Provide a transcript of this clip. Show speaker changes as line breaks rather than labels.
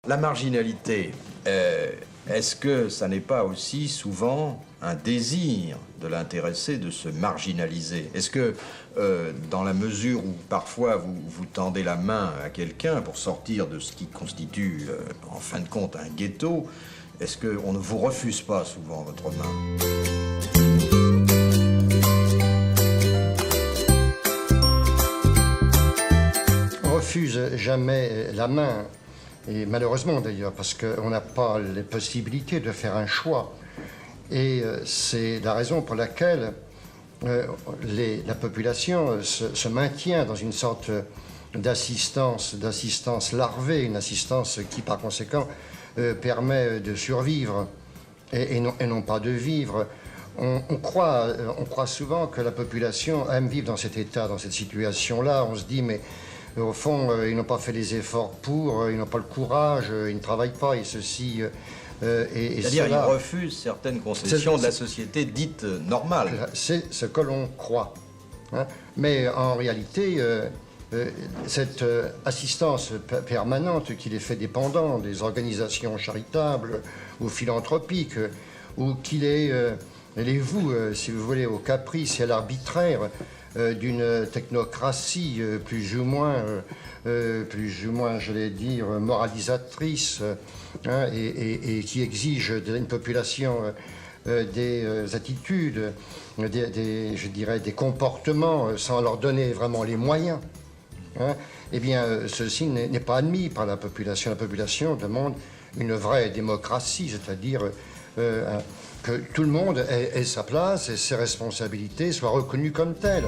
La marginalité, est-ce que ça n'est pas aussi souvent un désir de l'intéressé de se marginaliser? Est-ce que, dans la mesure où parfois vous tendez la main à quelqu'un pour sortir de ce qui constitue, en fin de compte, un ghetto, est-ce qu'on ne vous refuse pas souvent votre main?
On refuse jamais la main. Et malheureusement d'ailleurs, parce qu'on n'a pas les possibilités de faire un choix. Et c'est la raison pour laquelle la population se maintient dans une sorte d'assistance larvée, une assistance qui par conséquent permet de survivre et non pas de vivre. On croit souvent que la population aime vivre dans cet état, dans cette situation-là. On se dit, mais au fond, ils n'ont pas fait les efforts pour, ils n'ont pas le courage, ils ne travaillent pas, et ceci et
c'est-à-dire
cela.
ils refusent certaines concessions de la société dite normale.
C'est ce que l'on croit. Hein. Mais en réalité, cette assistance permanente qui les fait dépendants des organisations charitables ou philanthropiques, ou qui les voue, si vous voulez, au caprice et à l'arbitraire d'une technocratie plus ou moins, j'allais dire, moralisatrice, hein, et qui exige d'une population des attitudes, je dirais, des comportements sans leur donner vraiment les moyens. Hein. Eh bien, ceci n'est pas admis par la population. La population demande une vraie démocratie, c'est-à-dire que tout le monde ait sa place et ses responsabilités soient reconnues comme telles.